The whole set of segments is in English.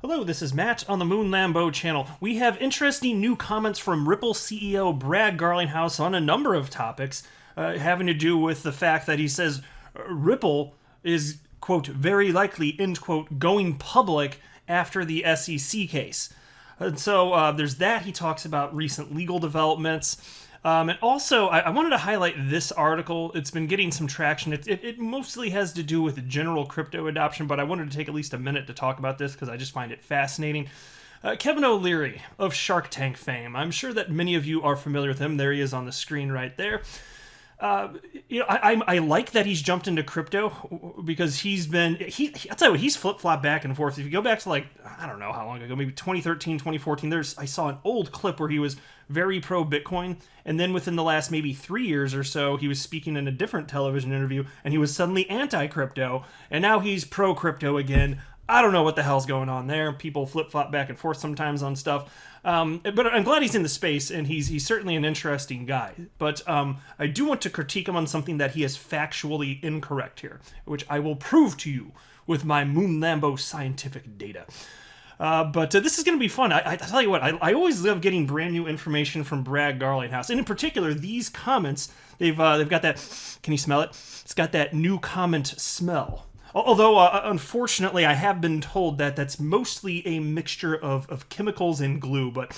Hello, this is Matt on the Moon Lambo channel. We have interesting new comments from Ripple CEO Brad Garlinghouse on a number of topics having to do with the fact that he says Ripple is, quote, very likely, end quote, going public after the SEC case. And so there's that. He talks about recent legal developments. And also, I wanted to highlight this article. It's been getting some traction. It mostly has to do with general crypto adoption, but I wanted to take at least a minute to talk about this because I just find it fascinating. Kevin O'Leary of Shark Tank fame. I'm sure that many of you are familiar with him. There he is on the screen right there. I like that he's jumped into crypto because I'll tell you what, he's flip-flopped back and forth. If you go back to I don't know how long ago, maybe 2013, 2014, I saw an old clip where he was very pro-Bitcoin, and then within the last maybe 3 years or so, he was speaking in a different television interview, and he was suddenly anti-crypto, and now he's pro-crypto again. I don't know what the hell's going on there. People flip-flop back and forth sometimes on stuff. But I'm glad he's in the space, and he's certainly an interesting guy. But I do want to critique him on something that he is factually incorrect here, which I will prove to you with my Moon Lambo scientific data. But this is going to be fun. I tell you what, I always love getting brand new information from Brad Garlinghouse. And in particular, these comments, they've got that, can you smell it? It's got that new comment smell. Although, unfortunately, I have been told that that's mostly a mixture of chemicals and glue, but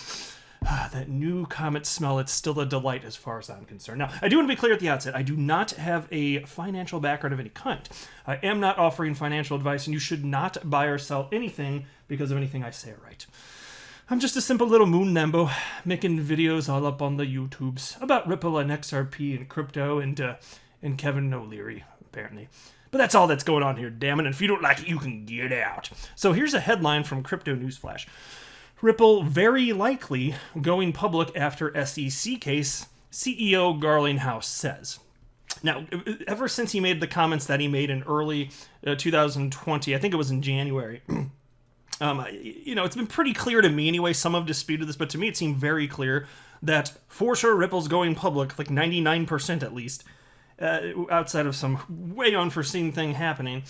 that new comet smell, it's still a delight as far as I'm concerned. Now, I do want to be clear at the outset, I do not have a financial background of any kind. I am not offering financial advice, and you should not buy or sell anything because of anything I say or write. I'm just a simple little Moon Lambo making videos all up on the YouTubes about Ripple and XRP and crypto and Kevin O'Leary, apparently. But that's all that's going on here, damn it. And if you don't like it, you can get out. So here's a headline from Crypto Newsflash. Ripple very likely going public after SEC case, CEO Garlinghouse says. Now, ever since he made the comments that he made in early 2020, I think it was in January, it's been pretty clear to me anyway. Some have disputed this, but to me it seemed very clear that for sure Ripple's going public, like 99% at least. Outside of some way unforeseen thing happening,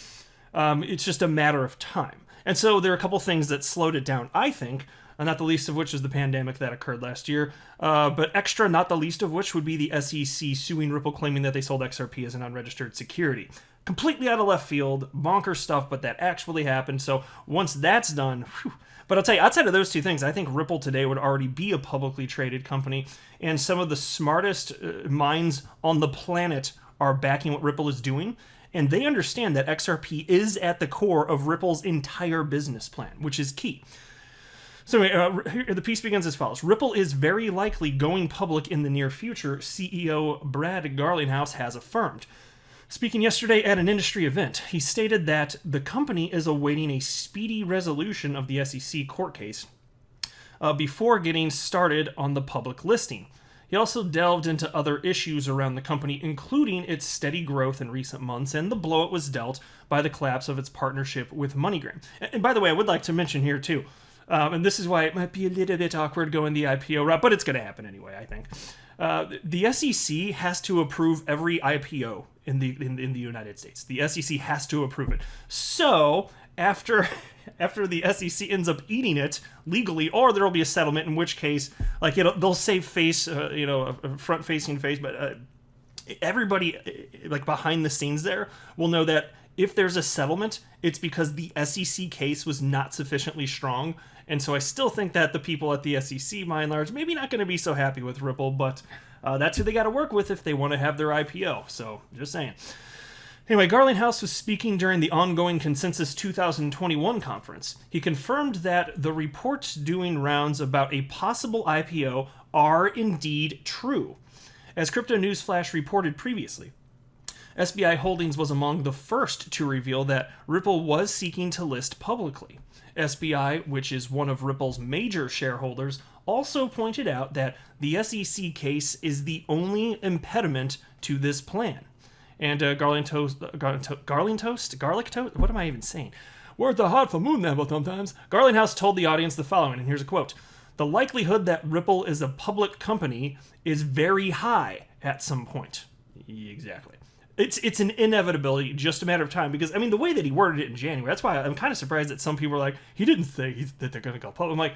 it's just a matter of time. And so there are a couple things that slowed it down, I think, not the least of which is the pandemic that occurred last year, but extra, not the least of which, would be the SEC suing Ripple, claiming that they sold XRP as an unregistered security. Completely out of left field, bonkers stuff, but that actually happened. So once that's done, whew. But I'll tell you, outside of those two things, I think Ripple today would already be a publicly traded company, and some of the smartest minds on the planet are backing what Ripple is doing, and they understand that XRP is at the core of Ripple's entire business plan, which is key. So here, the piece begins as follows. Ripple is very likely going public in the near future, CEO Brad Garlinghouse has affirmed. Speaking yesterday at an industry event, he stated that the company is awaiting a speedy resolution of the SEC court case before getting started on the public listing. He also delved into other issues around the company, including its steady growth in recent months and the blow it was dealt by the collapse of its partnership with MoneyGram. And by the way, I would like to mention here too, and this is why it might be a little bit awkward going the IPO route, but it's going to happen anyway, I think. The SEC has to approve every IPO in the United States. The SEC has to approve it. So after the SEC ends up eating it legally, or there will be a settlement, in which case, they'll save face, a front-facing face, but everybody, behind the scenes there, will know that if there's a settlement, it's because the SEC case was not sufficiently strong. And so I still think that the people at the SEC, by and large, maybe not going to be so happy with Ripple, but that's who they got to work with if they want to have their IPO. So, just saying. Anyway, Garlinghouse was speaking during the ongoing Consensus 2021 conference. He confirmed that the reports doing rounds about a possible IPO are indeed true. As Crypto Newsflash reported previously, SBI Holdings was among the first to reveal that Ripple was seeking to list publicly. SBI, which is one of Ripple's major shareholders, also pointed out that the SEC case is the only impediment to this plan. And Garlic Toast, what am I even saying? We're at the hot for Moon Lambo sometimes. Garlinghouse told the audience the following, and here's a quote. The likelihood that Ripple is a public company is very high at some point. Exactly. It's an inevitability, just a matter of time. Because I mean, the way that he worded it in January, that's why I'm kind of surprised that some people are like, he didn't say that they're going to go public. I'm like,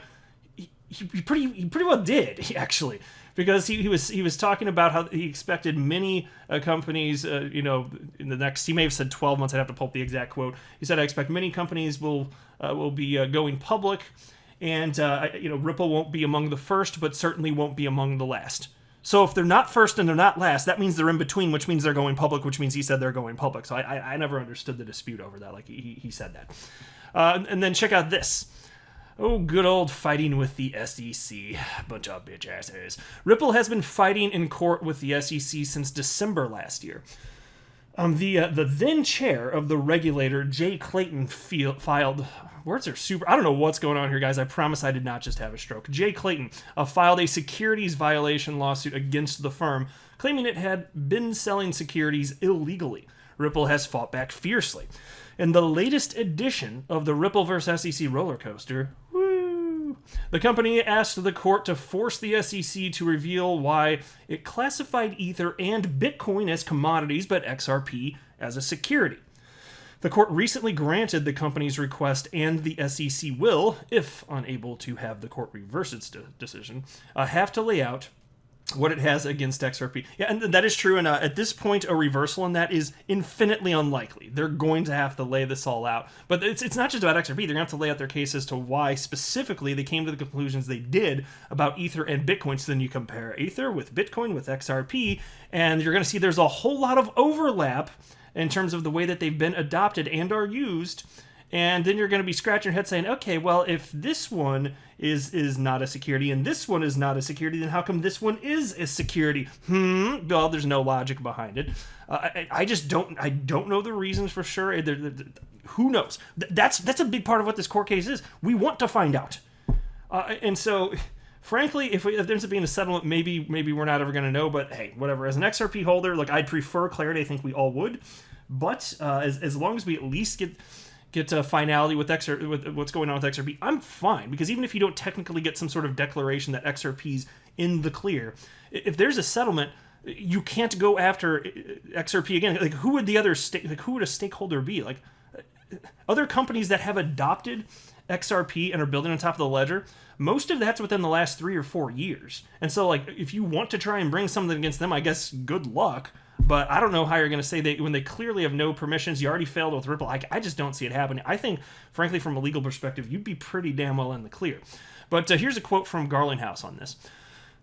he pretty well did actually, because he was talking about how he expected many companies, in the next, he may have said 12 months. I'd have to pull up the exact quote. He said, I expect many companies will be going public, and Ripple won't be among the first, but certainly won't be among the last. So if they're not first and they're not last, that means they're in between, which means they're going public, which means he said they're going public. So I never understood the dispute over that. Like he said that. And then check out this. Oh, good old fighting with the SEC. Bunch of bitch asses. Ripple has been fighting in court with the SEC since December last year. The then chair of the regulator, Jay Clayton, filed... Words are super... I don't know what's going on here, guys. I promise I did not just have a stroke. Jay Clayton filed a securities violation lawsuit against the firm, claiming it had been selling securities illegally. Ripple has fought back fiercely. In the latest edition of the Ripple vs. SEC roller coaster, the company asked the court to force the SEC to reveal why it classified Ether and Bitcoin as commodities, but XRP as a security. The court recently granted the company's request, and the SEC will, if unable to have the court reverse its decision, have to lay out what it has against XRP. Yeah, and that is true, and at this point, a reversal in that is infinitely unlikely. They're going to have to lay this all out. But it's not just about XRP. They're going to have to lay out their case as to why specifically they came to the conclusions they did about Ether and Bitcoin. So then you compare Ether with Bitcoin with XRP, and you're going to see there's a whole lot of overlap in terms of the way that they've been adopted and are used. And then you're going to be scratching your head saying, okay, well, if this one is not a security and this one is not a security, then how come this one is a security? Well, there's no logic behind it. I don't know the reasons for sure. Who knows? That's a big part of what this court case is. We want to find out. And so, frankly, if there ends up being a settlement, maybe we're not ever going to know. But hey, whatever. As an XRP holder, like, I'd prefer clarity. I think we all would. But as long as we at least get finality with what's going on with XRP, I'm fine. Because even if you don't technically get some sort of declaration that XRP's in the clear, if there's a settlement, you can't go after XRP again. Like, who would who would a stakeholder be? Like, other companies that have adopted XRP and are building on top of the ledger, most of that's within the last 3 or 4 years. And so, like, if you want to try and bring something against them, I guess good luck. But I don't know how you're going to say that when they clearly have no permissions. You already failed with Ripple. I just don't see it happening. I think, frankly, from a legal perspective, you'd be pretty damn well in the clear. But here's a quote from Garlinghouse on this.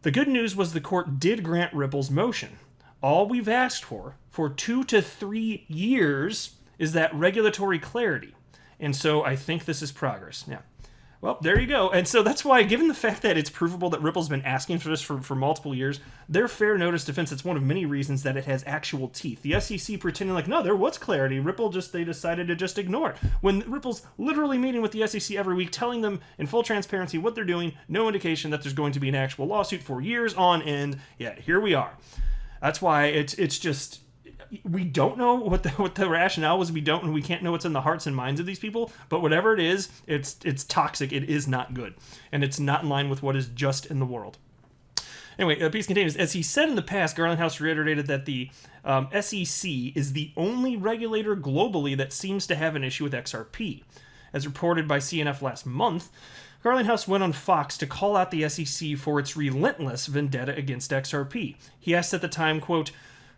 The good news was the court did grant Ripple's motion. All we've asked for 2 to 3 years, is that regulatory clarity. And so I think this is progress. Yeah. Well, there you go. And so that's why, given the fact that it's provable that Ripple's been asking for this for multiple years, their fair notice defense, it's one of many reasons that it has actual teeth. The SEC pretending like, no, there was clarity. They decided to just ignore it. When Ripple's literally meeting with the SEC every week, telling them in full transparency what they're doing, no indication that there's going to be an actual lawsuit for years on end. Yeah, here we are. That's why it's just... We don't know what the rationale was. We can't know what's in the hearts and minds of these people. But whatever it is, it's toxic. It is not good, and it's not in line with what is just in the world. Anyway, the piece continues. As he said in the past, Garlinghouse reiterated that the SEC is the only regulator globally that seems to have an issue with XRP. As reported by CNF last month, Garlinghouse went on Fox to call out the SEC for its relentless vendetta against XRP. He asked at the time, quote,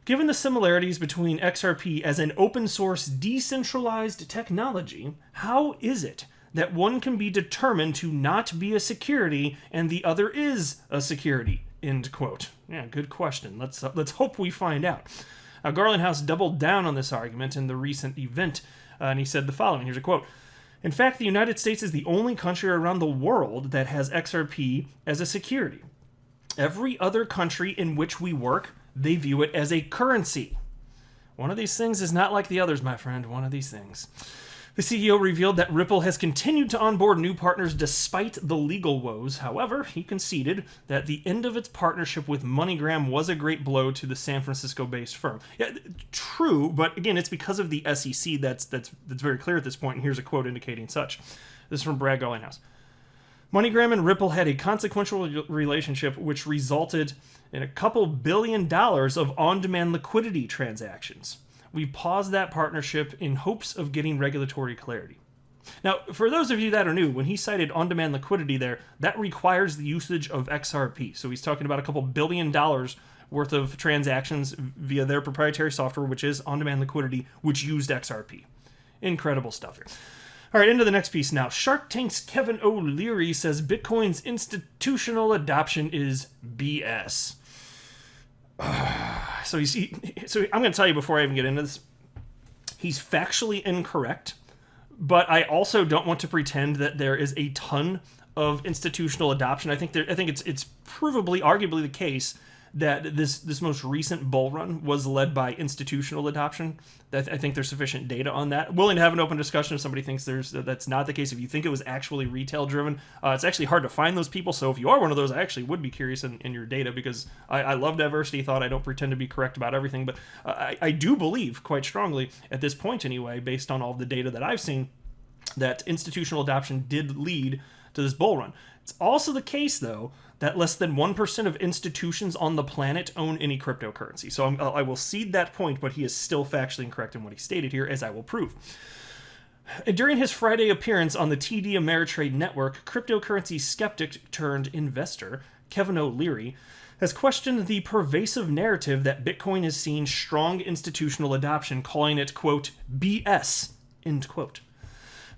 given the similarities between XRP as an open-source, decentralized technology, how is it that one can be determined to not be a security and the other is a security? End quote. Yeah, good question. Let's hope we find out. Garlinghouse doubled down on this argument in the recent event, and he said the following. Here's a quote. In fact, the United States is the only country around the world that has XRP as a security. Every other country in which we work, they view it as a currency. One of these things is not like the others, my friend. One of these things. The CEO revealed that Ripple has continued to onboard new partners despite the legal woes. However, he conceded that the end of its partnership with MoneyGram was a great blow to the San Francisco-based firm. Yeah, true, but again, it's because of the SEC that's very clear at this point, and here's a quote indicating such. This is from Brad Garlinghouse. MoneyGram and Ripple had a consequential relationship which resulted in a couple $1 billion of on-demand liquidity transactions. We paused that partnership in hopes of getting regulatory clarity. Now, for those of you that are new, when he cited on-demand liquidity there, that requires the usage of XRP. So he's talking about a couple $1 billion worth of transactions via their proprietary software, which is on-demand liquidity, which used XRP. Incredible stuff here. All right, into the next piece now. Shark Tank's Kevin O'Leary says Bitcoin's institutional adoption is BS. So I'm going to tell you before I even get into this, he's factually incorrect, but I also don't want to pretend that there is a ton of institutional adoption. I think it's provably, arguably the case that this most recent bull run was led by institutional adoption. I think there's sufficient data on that. Willing to have an open discussion if somebody thinks that's not the case. If you think it was actually retail driven, it's actually hard to find those people. So if you are one of those, I actually would be curious in your data, because I love diversity thought. I don't pretend to be correct about everything, but I do believe quite strongly at this point anyway, based on all the data that I've seen, that institutional adoption did lead to this bull run. It's also the case, though, that less than 1% of institutions on the planet own any cryptocurrency. So I will cede that point, but he is still factually incorrect in what he stated here, as I will prove. During his Friday appearance on the TD Ameritrade Network, cryptocurrency skeptic turned investor Kevin O'Leary has questioned the pervasive narrative that Bitcoin is seeing strong institutional adoption, calling it, quote, BS, end quote.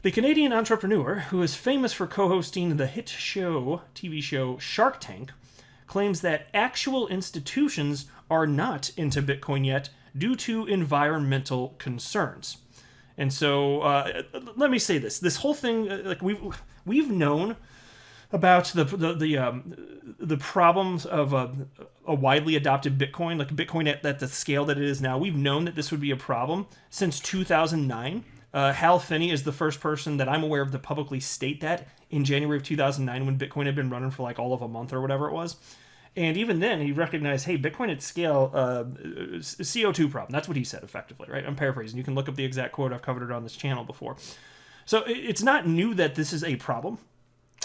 The Canadian entrepreneur, who is famous for co-hosting the hit TV show Shark Tank, claims that actual institutions are not into Bitcoin yet due to environmental concerns. And so, let me say this: this whole thing, like we've known about the problems of a widely adopted Bitcoin, like Bitcoin at the scale that it is now. We've known that this would be a problem since 2009. Hal Finney is the first person that I'm aware of to publicly state that in January of 2009, when Bitcoin had been running for like all of a month or whatever it was. And even then, he recognized, hey, Bitcoin at scale, CO2 problem. That's what he said, effectively, right? I'm paraphrasing. You can look up the exact quote. I've covered it on this channel before. So it's not new that this is a problem.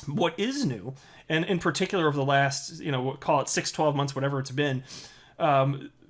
What is new, and in particular over the last, call it 6, 12 months, whatever it's been,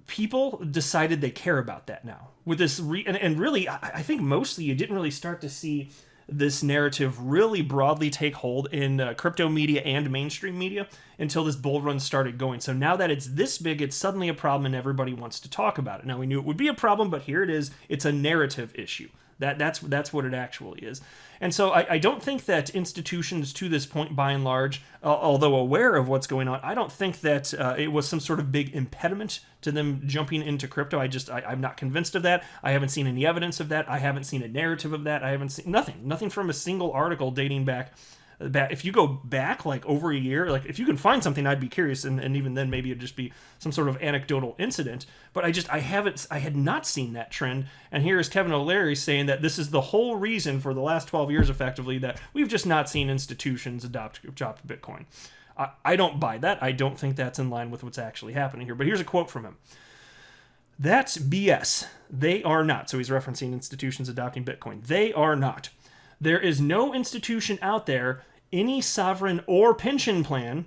people decided they care about that now. With this, and really, I think mostly you didn't really start to see this narrative really broadly take hold in crypto media and mainstream media until this bull run started going. So now that it's this big, it's suddenly a problem and everybody wants to talk about it. Now, we knew it would be a problem, but here it is. It's a narrative issue. That's what it actually is. And so I don't think that institutions to this point, by and large, although aware of what's going on, I don't think that it was some sort of big impediment to them jumping into crypto. I'm not convinced of that. I haven't seen any evidence of that. I haven't seen a narrative of that. I haven't seen nothing from a single article dating back. If you go back like over a year, like if you can find something, I'd be curious, and even then maybe it'd just be some sort of anecdotal incident. But I had not seen that trend, and here is Kevin O'Leary saying that this is the whole reason for the last 12 years, effectively, that we've just not seen institutions adopt Bitcoin. I don't buy that. I don't think that's in line with what's actually happening here. But here's a quote from him. That's BS. They are not. So he's referencing institutions adopting Bitcoin. They are not. There is no institution out there, any sovereign or pension plan,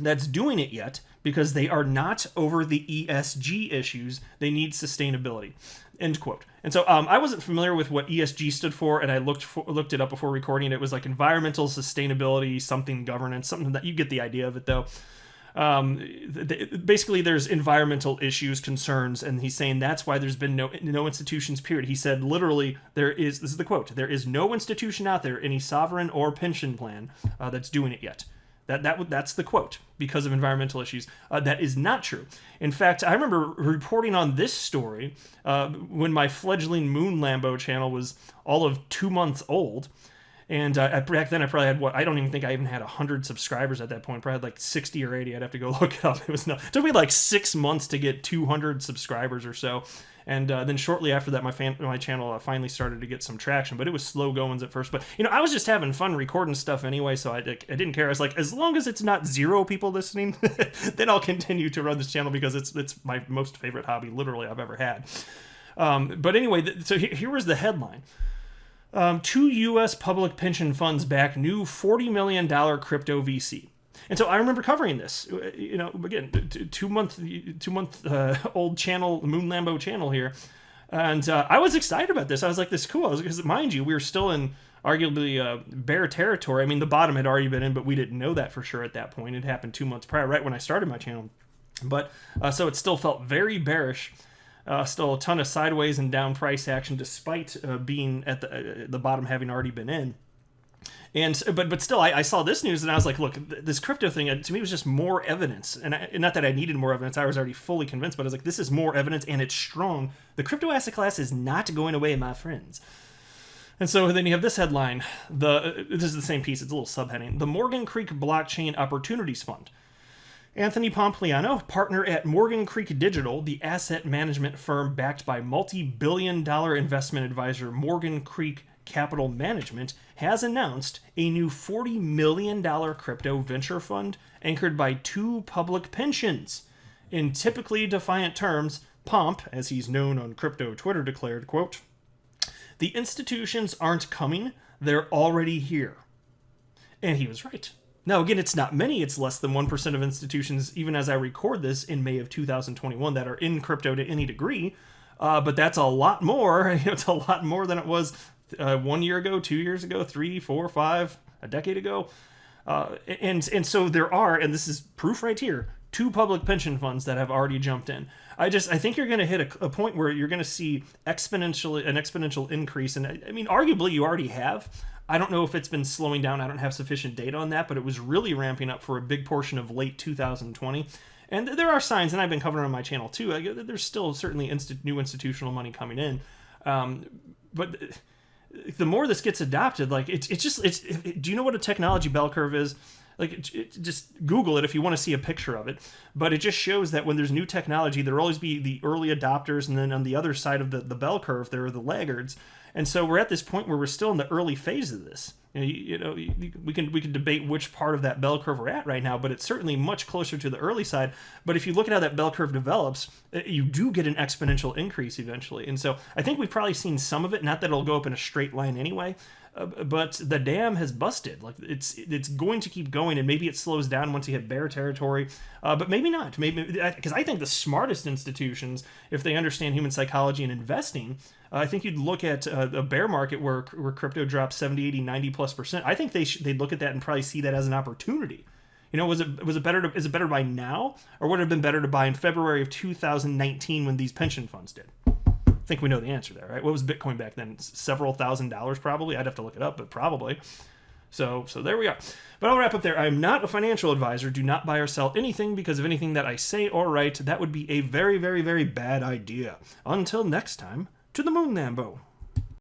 that's doing it yet, because they are not over the ESG issues. They need sustainability. End quote. And so I wasn't familiar with what ESG stood for, and I looked it up before recording. It was like environmental sustainability, something governance, something that you get the idea of it though. Basically there's environmental issues, concerns, and he's saying that's why there's been no institutions, period. He said literally, this is the quote, there is no institution out there, any sovereign or pension plan, that's doing it yet. That's the quote, because of environmental issues. That is not true. In fact, I remember reporting on this story when my fledgling Moon Lambo channel was all of 2 months old. And back then I probably had, I don't even think I even had 100 subscribers at that point. Probably had like 60 or 80. I'd have to go look it up. It took me like 6 months to get 200 subscribers or so. And then shortly after that, my channel finally started to get some traction. But it was slow goings at first. But, I was just having fun recording stuff anyway, so I didn't care. I was like, as long as it's not 0 people listening, then I'll continue to run this channel, because it's my most favorite hobby, literally, I've ever had. But anyway, so here was the headline. 2 U.S. public pension funds back new $40 million crypto VC. And so I remember covering this, again, two month old channel, Moon Lambo channel here. And I was excited about this. I was like, this is cool. Because mind you, we were still in arguably bear territory. I mean, the bottom had already been in, but we didn't know that for sure at that point. It happened 2 months prior, right when I started my channel. But so it still felt very bearish. Still a ton of sideways and down price action, despite being at the bottom, having already been in. And but still, I saw this news and I was like, look, this crypto thing to me was just more evidence. And not that I needed more evidence, I was already fully convinced. But I was like, this is more evidence, and it's strong. The crypto asset class is not going away, my friends. And so then you have this headline. This is the same piece. It's a little subheading. The Morgan Creek Blockchain Opportunities Fund. Anthony Pompliano, partner at Morgan Creek Digital, the asset management firm backed by multi-billion-dollar investment advisor Morgan Creek Capital Management, has announced a new $40 million crypto venture fund anchored by 2 public pensions. In typically defiant terms, Pomp, as he's known on crypto Twitter, declared, quote, "The institutions aren't coming, they're already here." And he was right. Now, again, it's not many. It's less than 1% of institutions, even as I record this in May of 2021, that are in crypto to any degree. But that's a lot more. It's a lot more than it was 1 year ago, 2 years ago, 3, 4, 5, a decade ago. And so there are, and this is proof right here, 2 public pension funds that have already jumped in. I think you're going to hit a point where you're going to see an exponential increase. And I mean, arguably you already have. I don't know if it's been slowing down. I don't have sufficient data on that, but it was really ramping up for a big portion of late 2020. And there are signs, and I've been covering on my channel too. There's still certainly new institutional money coming in. But the more this gets adopted, like do you know what a technology bell curve is? Like, just Google it if you want to see a picture of it. But it just shows that when there's new technology, there will always be the early adopters, and then on the other side of the bell curve, there are the laggards. And so we're at this point where we're still in the early phase of this. We can debate which part of that bell curve we're at right now, but it's certainly much closer to the early side. But if you look at how that bell curve develops, you do get an exponential increase eventually. And so I think we've probably seen some of it. Not that it'll go up in a straight line anyway, but the dam has busted. Like it's going to keep going, and maybe it slows down once you hit bear territory, but maybe not. Maybe because I think the smartest institutions, if they understand human psychology and investing, I think you'd look at a bear market where crypto drops 70, 80, 90+%. I think they'd look at that and probably see that as an opportunity. Is it better to buy now, or would it have been better to buy in February of 2019 when these pension funds did? I think we know the answer there, right? What was Bitcoin back then? Several $1,000s probably. I'd have to look it up, but probably. So there we are. But I'll wrap up there. I'm not a financial advisor. Do not buy or sell anything because of anything that I say or write. That would be a very, very, very bad idea. Until next time, to the moon, Lambo.